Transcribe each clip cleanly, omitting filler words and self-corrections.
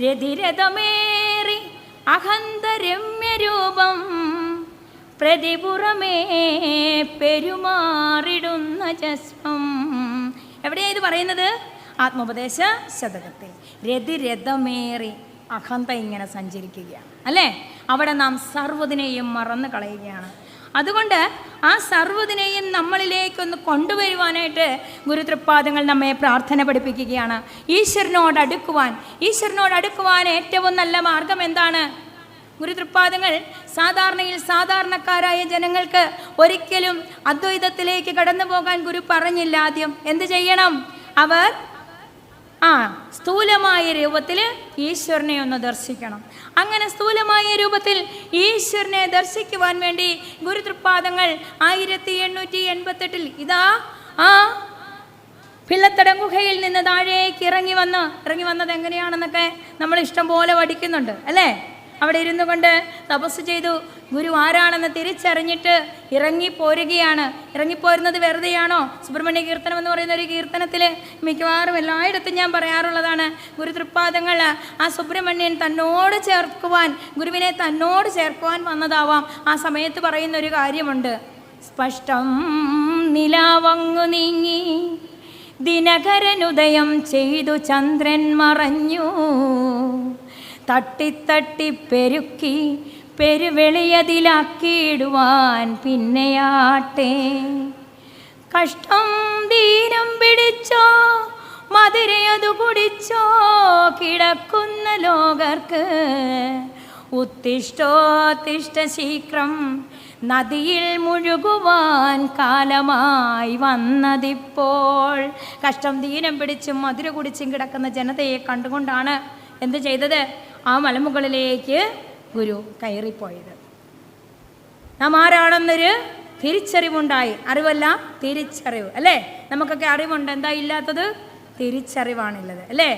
രതിരഥമേറി അഹന്തരമ്യരൂപം പ്രതിപുറമേ പെരുമാറിടുന്ന ജസ്മം. എവിടെയാണ് ഇത് പറയുന്നത്? ആത്മോപദേശ ശതകത്തിൽ. രതിരഥമേറി അഹന്ത ഇങ്ങനെ സഞ്ചരിക്കുകയാണ് അല്ലേ? അവിടെ നാം സർവ്വതിനെയും മറന്നു കളയുകയാണ്. അതുകൊണ്ട് ആ സർവ്വതിനെയും നമ്മളിലേക്കൊന്ന് കൊണ്ടുവരുവാനായിട്ട് ഗുരുതൃപ്പാദങ്ങൾ നമ്മെ പ്രാർത്ഥന പഠിപ്പിക്കുകയാണ്. ഈശ്വരനോട് അടുക്കുവാൻ ഏറ്റവും നല്ല മാർഗം എന്താണ്? ഗുരുതൃപ്പാദങ്ങൾ സാധാരണയിൽ സാധാരണക്കാരായ ജനങ്ങൾക്ക് ഒരിക്കലും അദ്വൈതത്തിലേക്ക് കടന്നു പോകാൻ ഗുരു പറഞ്ഞില്ല. ആദ്യം എന്ത് ചെയ്യണം? അവർ സ്ഥൂലമായ രൂപത്തിൽ ഈശ്വരനെ ഒന്ന് ദർശിക്കണം. അങ്ങനെ സ്ഥൂലമായ രൂപത്തിൽ ഈശ്വരനെ ദർശിക്കുവാൻ വേണ്ടി ഗുരുതൃപ്പാദങ്ങൾ 1888 ഇതാ പിള്ളത്തടം ഗുഹയിൽ നിന്ന് താഴേക്ക് ഇറങ്ങി വന്നത് എങ്ങനെയാണെന്നൊക്കെ നമ്മൾ ഇഷ്ടം പോലെ പഠിക്കുന്നുണ്ട് അല്ലേ? അവിടെ ഇരുന്നു കൊണ്ട് തപസ് ചെയ്തു. ഗുരു ആരാണെന്ന് തിരിച്ചറിഞ്ഞിട്ട് ഇറങ്ങിപ്പോരുകയാണ്. ഇറങ്ങിപ്പോരുന്നത് വെറുതെയാണോ? സുബ്രഹ്മണ്യ കീർത്തനം എന്ന് പറയുന്ന ഒരു കീർത്തനത്തിൽ മിക്കവാറും എല്ലായിടത്തും ഞാൻ പറയാറുള്ളതാണ്, ഗുരുതൃപ്പാദങ്ങൾ ആ സുബ്രഹ്മണ്യൻ തന്നോട് ചേർക്കുവാൻ, ഗുരുവിനെ തന്നോട് ചേർക്കുവാൻ വന്നതാവാം. ആ സമയത്ത് പറയുന്ന ഒരു കാര്യമുണ്ട്. സ്പഷ്ടം നിലാവങ്ങു നീങ്ങി ദിനകരനുദയം ചെയ്തു ചന്ദ്രൻ മറഞ്ഞു, തട്ടിത്തട്ടി പെരുക്കി പെരുവെളിയതിലാക്കിയിടുവാൻ പിന്നെയാട്ടെ. കഷ്ടം ദീനം പിടിച്ചോ മധുരയതു കുടിച്ചോ കിടക്കുന്ന ലോകർക്ക്, ഉത്തിഷ്ടോത്തിഷ്ട ശീഘ്രം നദിയിൽ മുഴുകുവാൻ കാലമായി വന്നതിപ്പോൾ. കഷ്ടം ദീനം പിടിച്ചും മധുര കുടിച്ചും കിടക്കുന്ന ജനതയെ കണ്ടുകൊണ്ടാണ് എന്ത് ചെയ്തത്? ആ മലമുകളിലേക്ക് ഗുരു കയറിപ്പോയത്. നാം ആരാണെന്നൊരു തിരിച്ചറിവുണ്ടായി. അറിവല്ല, തിരിച്ചറിവ് അല്ലേ? നമുക്കൊക്കെ അറിവുണ്ട്, എന്താ ഇല്ലാത്തത്? തിരിച്ചറിവാണുള്ളത് അല്ലേ?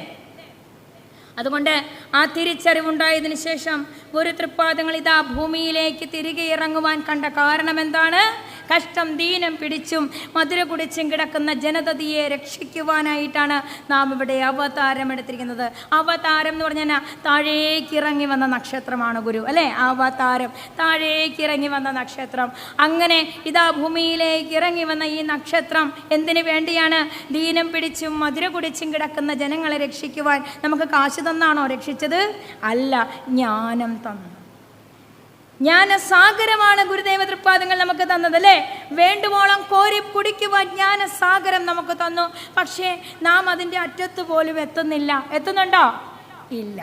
അതുകൊണ്ട് ആ തിരിച്ചറിവുണ്ടായതിനു ശേഷം ഗുരുതൃപ്പാദങ്ങൾ ഇതാ ഭൂമിയിലേക്ക് തിരികെ ഇറങ്ങുവാൻ കണ്ട കാരണം എന്താണ്? കഷ്ടം ദീനം പിടിച്ചും മധുര കുടിച്ചും കിടക്കുന്ന ജനതയെ രക്ഷിക്കുവാനായിട്ടാണ് നാം ഇവിടെ അവതാരം എടുത്തിരിക്കുന്നത്. അവതാരം എന്ന് പറഞ്ഞാൽ താഴേക്ക് ഇറങ്ങി വന്ന നക്ഷത്രമാണ് ഗുരു അല്ലേ? അവതാരം, താഴേക്ക് ഇറങ്ങി വന്ന നക്ഷത്രം. അങ്ങനെ ഇതാ ഭൂമിയിലേക്ക് ഇറങ്ങി വന്ന ഈ നക്ഷത്രം എന്തിനു വേണ്ടിയാണ്? ദീനം പിടിച്ചും മധുര കുടിച്ചും കിടക്കുന്ന ജനങ്ങളെ രക്ഷിക്കുവാൻ. നമുക്ക് കാശ് തന്നാണോ രക്ഷിച്ചത്? അല്ല, ജ്ഞാനം തന്നു. ജ്ഞാനസാഗരമാണ് ഗുരുദേവ തൃപ്പാദങ്ങൾ നമുക്ക് തന്നത് അല്ലേ? വേണ്ടുവോളം കോരി കുടിക്കുവാൻ ജ്ഞാനസാഗരം നമുക്ക് തന്നു. പക്ഷേ നാം അതിൻ്റെ അറ്റത്ത് പോലും എത്തുന്നില്ല. എത്തുന്നുണ്ടോ? ഇല്ല.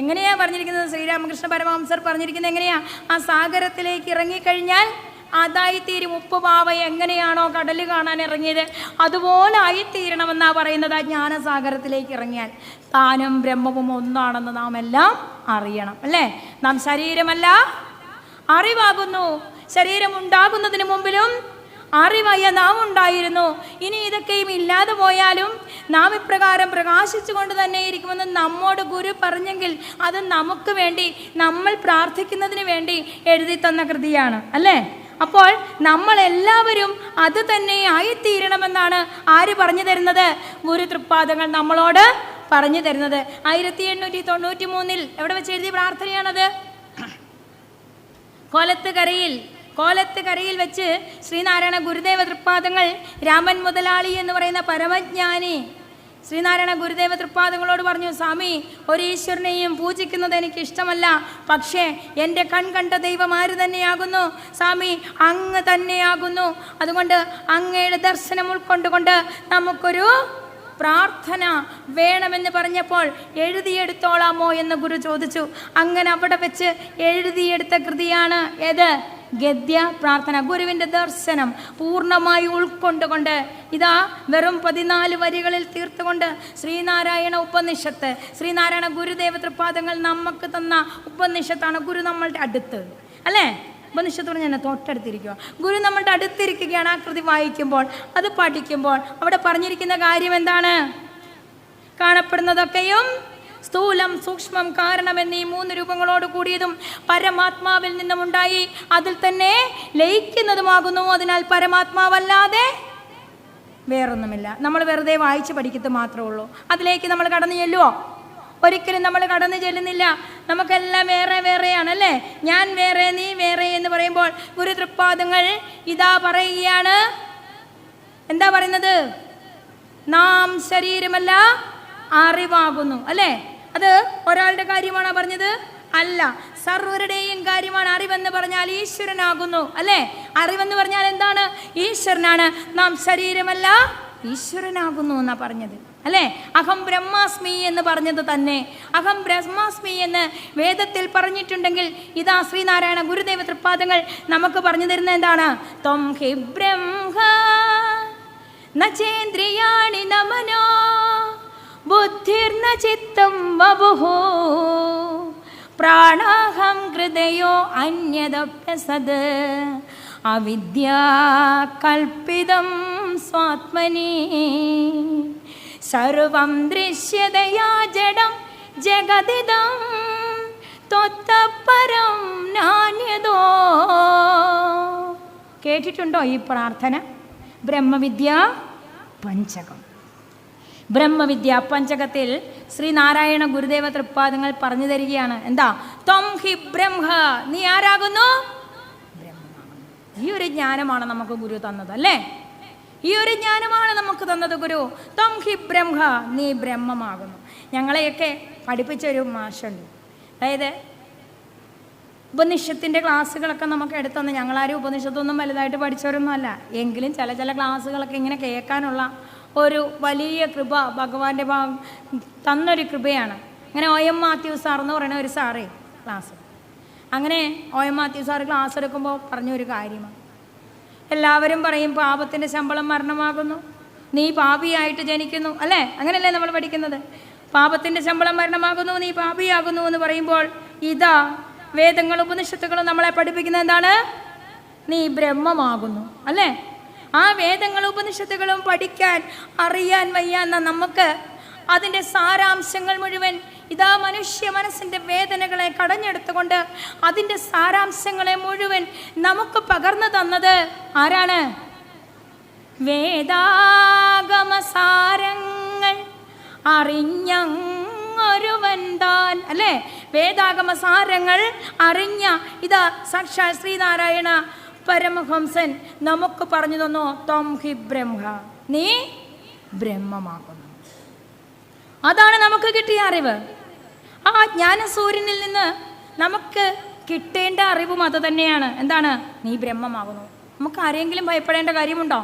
എങ്ങനെയാ പറഞ്ഞിരിക്കുന്നത്? ശ്രീരാമകൃഷ്ണ പരമഹംസർ പറഞ്ഞിരിക്കുന്നത് എങ്ങനെയാ? ആ സാഗരത്തിലേക്ക് ഇറങ്ങിക്കഴിഞ്ഞാൽ അതായിത്തീരും. ഉപ്പുപാവ എങ്ങനെയാണോ കടൽ കാണാൻ ഇറങ്ങിയത് അതുപോലെ ആയിത്തീരണമെന്നാ പറയുന്നത്. ആ ജ്ഞാനസാഗരത്തിലേക്ക് ഇറങ്ങിയാൽ താനും ബ്രഹ്മവും ഒന്നാണെന്ന് നാം എല്ലാം അറിയണം അല്ലേ? നാം ശരീരമല്ല, അറിവാകുന്നു. ശരീരം ഉണ്ടാകുന്നതിന് മുമ്പിലും അറിവായ നാം ഉണ്ടായിരുന്നു. ഇനി ഇതൊക്കെയും ഇല്ലാതെ പോയാലും നാം ഇപ്രകാരം പ്രകാശിച്ചു കൊണ്ട് തന്നെ ഇരിക്കുമെന്ന് നമ്മോട് ഗുരു പറഞ്ഞെങ്കിൽ അത് നമുക്ക് വേണ്ടി, നമ്മൾ പ്രാർത്ഥിക്കുന്നതിന് വേണ്ടി എഴുതി തന്ന കൃതിയാണ് അല്ലേ? അപ്പോൾ നമ്മളെല്ലാവരും അത് തന്നെ ആയിത്തീരണമെന്നാണ് ആര് പറഞ്ഞു തരുന്നത്? ഗുരു തൃപ്പാദങ്ങൾ നമ്മളോട് പറഞ്ഞു തരുന്നത്. 1893 എവിടെ വെച്ച് എഴുതിയ പ്രാർത്ഥനയാണത്? കോലത്തുകരയിൽ വെച്ച് ശ്രീനാരായണ ഗുരുദേവ തൃപ്പാദങ്ങൾ രാമൻ മുതലാളി എന്ന് പറയുന്ന പരമജ്ഞാനി ശ്രീനാരായണ ഗുരുദേവ തൃപ്പാദങ്ങളോട് പറഞ്ഞു, സ്വാമി, ഒരു ഈശ്വരനെയും പൂജിക്കുന്നത് എനിക്ക് ഇഷ്ടമല്ല. പക്ഷേ എൻ്റെ കൺ കണ്ട ദൈവം ആര് തന്നെയാകുന്നു? സ്വാമി, അങ്ങ് തന്നെയാകുന്നു. അതുകൊണ്ട് അങ്ങയുടെ ദർശനം ഉൾക്കൊണ്ടുകൊണ്ട് നമുക്കൊരു പ്രാർത്ഥന വേണമെന്ന് പറഞ്ഞപ്പോൾ എഴുതിയെടുത്തോളാമോ എന്ന് ഗുരു ചോദിച്ചു. അങ്ങനെ അവിടെ വെച്ച് എഴുതിയെടുത്ത കൃതിയാണ് ഏത്? ഗദ്യ പ്രാർത്ഥന. ഗുരുവിൻ്റെ ദർശനം പൂർണ്ണമായി ഉൾക്കൊണ്ടുകൊണ്ട് ഇതാ വെറും 14 വരികളിൽ തീർത്തുകൊണ്ട് ശ്രീനാരായണ ഉപനിഷത്ത്, ശ്രീനാരായണ ഗുരുദേവ തൃപ്പാദങ്ങൾ നമുക്ക് തന്ന ഉപനിഷത്താണ്. ഗുരു നമ്മളുടെ അടുത്ത് അല്ലേ? ഉപനിഷത്തോട് ഞാൻ തൊട്ടടുത്തിരിക്കുക. ഗുരു നമ്മളുടെ അടുത്തിരിക്കുകയാണ്. ആ കൃതി വായിക്കുമ്പോൾ, അത് പഠിക്കുമ്പോൾ അവിടെ പറഞ്ഞിരിക്കുന്ന കാര്യം എന്താണ്? കാണപ്പെടുന്നതൊക്കെയും സ്ഥൂലം, സൂക്ഷ്മം, കാരണം എന്നീ 3 രൂപങ്ങളോട് കൂടിയതും പരമാത്മാവിൽ നിന്നും ഉണ്ടായി അതിൽ തന്നെ ലയിക്കുന്നതുമാകുന്നു. അതിനാൽ പരമാത്മാവല്ലാതെ വേറൊന്നുമില്ല. നമ്മൾ വെറുതെ വായിച്ച് പഠിക്കത്ത് മാത്രമേ ഉള്ളൂ. അതിലേക്ക് നമ്മൾ കടന്നു ചെല്ലുമോ? ഒരിക്കലും നമ്മൾ കടന്നു ചെല്ലുന്നില്ല. നമുക്കെല്ലാം വേറെ വേറെയാണ് അല്ലേ? ഞാൻ വേറെ നീ വേറെ എന്ന് പറയുമ്പോൾ ഗുരു തൃപ്പാദങ്ങൾ ഇതാ പറയുകയാണ്. എന്താ പറയുന്നത്? നാം ശരീരമല്ല അറിവാകുന്നു അല്ലേ? അത് ഒരാളുടെ കാര്യമാണോ പറഞ്ഞത്? അല്ല, സർവരുടെയും കാര്യമാണ്. അറിവെന്ന് പറഞ്ഞാൽ ഈശ്വരനാകുന്നു അല്ലേ? അറിവെന്ന് പറഞ്ഞാൽ എന്താണ്? ഈശ്വരനാണ്. നാം ശരീരമല്ല ഈശ്വരനാകുന്നു എന്നാ പറഞ്ഞത് അല്ലേ? അഹം ബ്രഹ്മാസ്മി എന്ന് പറഞ്ഞത് തന്നെ. അഹം ബ്രഹ്മാസ്മി എന്ന് വേദത്തിൽ പറഞ്ഞിട്ടുണ്ടെങ്കിൽ ഇതാ ശ്രീനാരായണ ഗുരുദേവ തൃപ്പാദങ്ങൾ നമുക്ക് പറഞ്ഞു തരുന്ന എന്താണ്? ത്വം ഹി ബ്രഹ്മ നചേന്ദ്രിയാണി നമനോ ബുദ്ധിർന ചിത്തം വപുഃ പ്രാണാഹം ഹൃദയോ അന്യദപ്യസദ് അവിദ്യാ കൽപ്പിതം സ്വാത്മനി സർവം ദൃശ്യതയാ ജഡം ജഗദിദം ത്വത്തപരം നാന്യതോ. കേട്ടിട്ടുണ്ടോ ഈ പ്രാർത്ഥന? ബ്രഹ്മവിദ്യാ പഞ്ചകം. ബ്രഹ്മവിദ്യാ പഞ്ചകത്തിൽ ശ്രീനാരായണ ഗുരുദേവ തൃപ്പാദങ്ങൾ പറഞ്ഞു തരികയാണ്. എന്താ? ത്വം ഹി ബ്രഹ്മ, നീ ആരാകുന്നു? ബ്രഹ്മമാകുന്നു. ഈ ഒരു ജ്ഞാനമാണ് നമുക്ക് ഗുരു തന്നത് അല്ലേ? ഈ ഒരു ജ്ഞാനമാണ് നമുക്ക് തന്നത് ഗുരു. ത്വം ഹി ബ്രഹ്മ, നീ ബ്രഹ്മമാകുന്നു. ഞങ്ങളെയൊക്കെ പഠിപ്പിച്ചൊരു മാഷുണ്ട്. അതായത് ഉപനിഷത്തിൻ്റെ ക്ലാസ്സുകളൊക്കെ നമുക്ക് എടുത്തന്ന്. ഞങ്ങളാരും ഉപനിഷത്തൊന്നും വലുതായിട്ട് പഠിച്ചവരൊന്നും അല്ല. എങ്കിലും ചില ക്ലാസ്സുകളൊക്കെ ഇങ്ങനെ കേൾക്കാനുള്ള ഒരു വലിയ കൃപ ഭഗവാന്റെ തന്നൊരു കൃപയാണ്. അങ്ങനെ OM മാത്യു സാർ എന്ന് പറയുന്ന ഒരു സാറേ ക്ലാസ്. അങ്ങനെ OM മാത്യു സാറ് ക്ലാസ് എടുക്കുമ്പോൾ പറഞ്ഞൊരു കാര്യമാണ്. എല്ലാവരും പറയും പാപത്തിൻ്റെ ശമ്പളം മരണമാകുന്നു, നീ പാപിയായിട്ട് ജനിക്കുന്നു അല്ലേ? അങ്ങനെയല്ലേ നമ്മൾ പഠിക്കുന്നത്? പാപത്തിൻ്റെ ശമ്പളം മരണമാകുന്നു, നീ പാപിയാകുന്നു എന്ന് പറയുമ്പോൾ ഇതാ വേദങ്ങളും ഉപനിഷത്തുകളും നമ്മളെ പഠിപ്പിക്കുന്നത് എന്താണ്? നീ ബ്രഹ്മമാകുന്നു അല്ലേ? ആ വേദങ്ങളും ഉപനിഷത്തുകളും പഠിക്കാൻ അറിയാൻ വയ്യാന്ന നമുക്ക് അതിൻ്റെ സാരാംശങ്ങൾ മുഴുവൻ ഇതാ മനുഷ്യ മനസ്സിൻ്റെ വേദനകളെ കടഞ്ഞെടുത്തുകൊണ്ട് അതിൻ്റെ സാരാംശങ്ങളെ മുഴുവൻ നമുക്ക് പകർന്നു തന്നത് ആരാണ്? വേദാഗമസാരങ്ങൾ അറിഞ്ഞൊരുവൻ താൻ അല്ലേ? വേദാഗമസാരങ്ങൾ അറിഞ്ഞ ഇതാ സാക്ഷാൽ ശ്രീനാരായണ പരമഹംസൻ നമുക്ക് പറഞ്ഞു തന്നു. ത്വം ഹി ബ്രഹ്മ, നീ ബ്രഹ്മമാകുന്നു. അതാണ് നമുക്ക് കിട്ടിയ അറിവ്. ആ ജ്ഞാനസൂര്യനിൽ നിന്ന് നമുക്ക് കിട്ടേണ്ട അറിവും അത് തന്നെയാണ്. എന്താണ്? നീ ബ്രഹ്മമാകുന്നു. നമുക്ക് ആരെങ്കിലും ഭയപ്പെടേണ്ട കാര്യമുണ്ടോ?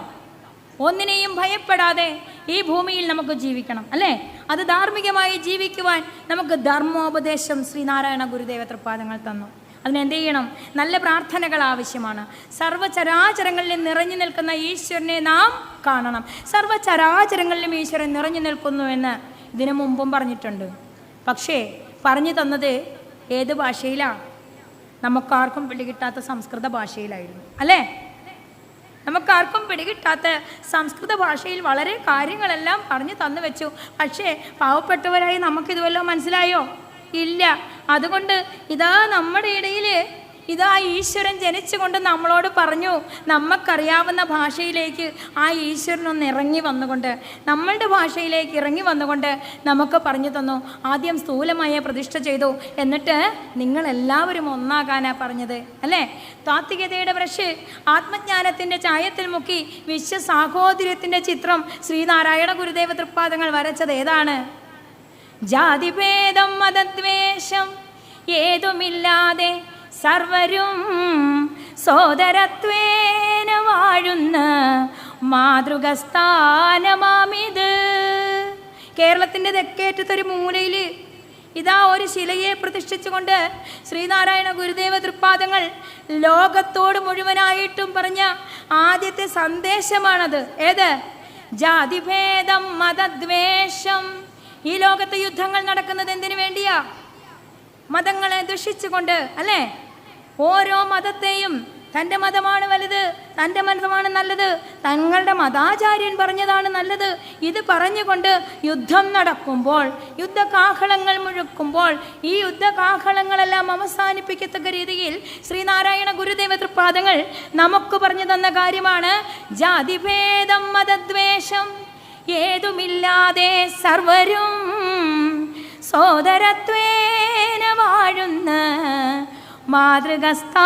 ഒന്നിനെയും ഭയപ്പെടാതെ ഈ ഭൂമിയിൽ നമുക്ക് ജീവിക്കണം അല്ലേ? അത് ധാർമ്മികമായി ജീവിക്കുവാൻ നമുക്ക് ധർമ്മോപദേശം ശ്രീനാരായണ ഗുരുദേവ തൃപ്പാദങ്ങൾ തന്നു. അതിനെന്ത് ചെയ്യണം? നല്ല പ്രാർത്ഥനകൾ ആവശ്യമാണ്. സർവ്വചരാചരങ്ങളിലും നിറഞ്ഞു നിൽക്കുന്ന ഈശ്വരനെ നാം കാണണം. സർവ്വചരാചരങ്ങളിലും ഈശ്വരൻ നിറഞ്ഞു നിൽക്കുന്നു എന്ന് ഇതിനു മുമ്പും പറഞ്ഞിട്ടുണ്ട്. പക്ഷേ പറഞ്ഞു തന്നത് ഏത് ഭാഷയിലാണ്? നമുക്കാർക്കും പിടികിട്ടാത്ത സംസ്കൃത ഭാഷയിലായിരുന്നു അല്ലേ? നമുക്കാർക്കും പിടികിട്ടാത്ത സംസ്കൃത ഭാഷയിൽ വളരെ കാര്യങ്ങളെല്ലാം പറഞ്ഞു തന്നു വെച്ചു. പക്ഷേ പാവപ്പെട്ടവരായി നമുക്കിതുവല്ലോ മനസ്സിലായോ? ഇല്ല. അതുകൊണ്ട് ഇതാ നമ്മുടെ ഇടയിൽ ഇതാ ഈശ്വരൻ ജനിച്ചുകൊണ്ട് നമ്മളോട് പറഞ്ഞു, നമുക്കറിയാവുന്ന ഭാഷയിലേക്ക് ആ ഈശ്വരനൊന്ന് ഇറങ്ങി വന്നുകൊണ്ട് നമ്മളുടെ ഭാഷയിലേക്ക് ഇറങ്ങി വന്നുകൊണ്ട് നമുക്ക് പറഞ്ഞു തന്നു. ആദ്യം സ്ഥൂലമായ പ്രതിഷ്ഠ ചെയ്തു, എന്നിട്ട് നിങ്ങളെല്ലാവരും ഒന്നാകാനാണ് പറഞ്ഞത് അല്ലേ? താത്വികതയുടെ ബ്രഷ് ആത്മജ്ഞാനത്തിൻ്റെ ചായത്തിൽ മുക്കി വിശ്വസാഹോദര്യത്തിൻ്റെ ചിത്രം ശ്രീനാരായണ ഗുരുദേവ തൃപ്പാദങ്ങൾ വരച്ചത് ഏതാണ്? ജാതിഭേദം മതദ്വേഷം ഏതുമില്ലാതെ സർവരും സോദരത്വേന വാഴുന്ന മാതൃകസ്ഥാനമാമിത്. കേരളത്തിൻ്റെ തെക്കേറ്റത്തൊരു മൂലയിൽ ഇതാ ഒരു ശിലയെ പ്രതിഷ്ഠിച്ചുകൊണ്ട് ശ്രീനാരായണ ഗുരുദേവ തൃപ്പാദങ്ങൾ ലോകത്തോട് മുഴുവനായിട്ടും പറഞ്ഞ ആദ്യത്തെ സന്ദേശമാണത്. ഏത്? ജാതിഭേദം മതദ്വേഷം. ഈ ലോകത്ത് യുദ്ധങ്ങൾ നടക്കുന്നത് എന്തിനു വേണ്ടിയാ? മതങ്ങളെ ദുഷിച്ചുകൊണ്ട് അല്ലേ? ഓരോ മതത്തെയും തൻ്റെ മതമാണ് വലുത്, തൻ്റെ മതമാണ് നല്ലത്, തങ്ങളുടെ മതാചാര്യൻ പറഞ്ഞതാണ് നല്ലത്, ഇത് പറഞ്ഞുകൊണ്ട് യുദ്ധം നടക്കുമ്പോൾ, യുദ്ധകാഹളങ്ങൾ മുഴക്കുമ്പോൾ ഈ യുദ്ധകാഹളങ്ങളെല്ലാം അവസാനിപ്പിക്കത്തക്ക രീതിയിൽ ശ്രീനാരായണ ഗുരുദേവ തൃപ്പാദങ്ങൾ നമുക്ക് പറഞ്ഞു തന്ന കാര്യമാണ് ജാതിഭേദം മതദ്വേഷം ഏതുമില്ലാതെ സർവരും സോദരത്വേന വാഴുന്ന മാതൃകസ്ഥാനമാമിത്.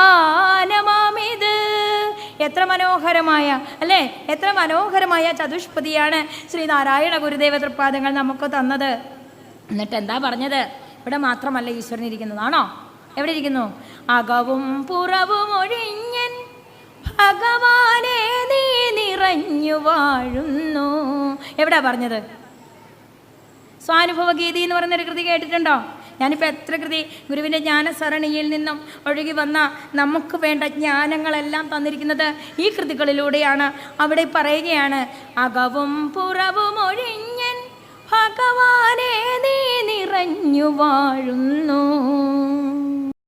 എത്ര മനോഹരമായ അല്ലേ, എത്ര മനോഹരമായ ചതുഷ്പതിയാണ് ശ്രീനാരായണ ഗുരുദേവ തൃപ്പാദങ്ങൾ നമുക്ക് തന്നത്. എന്നിട്ട് എന്താ പറഞ്ഞത്? ഇവിടെ മാത്രമല്ല ഈശ്വരൻ ഇരിക്കുന്നതാണോ? എവിടെ ഇരിക്കുന്നു? അകവും പുറവും ഒഴിഞ്ഞൻ ഭഗവാനെ നീ നിറഞ്ഞു വാഴുന്നു. എവിടാ പറഞ്ഞത്? സ്വാനുഭവ ഗീതി എന്ന് പറയുന്നൊരു കൃതി കേട്ടിട്ടുണ്ടോ? ഞാനിപ്പോൾ എത്ര കൃതി ഗുരുവിൻ്റെ ജ്ഞാനസരണിയിൽ നിന്നും ഒഴുകി വന്ന നമുക്ക് വേണ്ട ജ്ഞാനങ്ങളെല്ലാം തന്നിരിക്കുന്നത് ഈ കൃതികളിലൂടെയാണ്. അവിടെ പറയുകയാണ്, അകവും പുറവും ഒഴിഞ്ഞൻ ഭഗവാനെ നീ നിറഞ്ഞു വാഴുന്നു.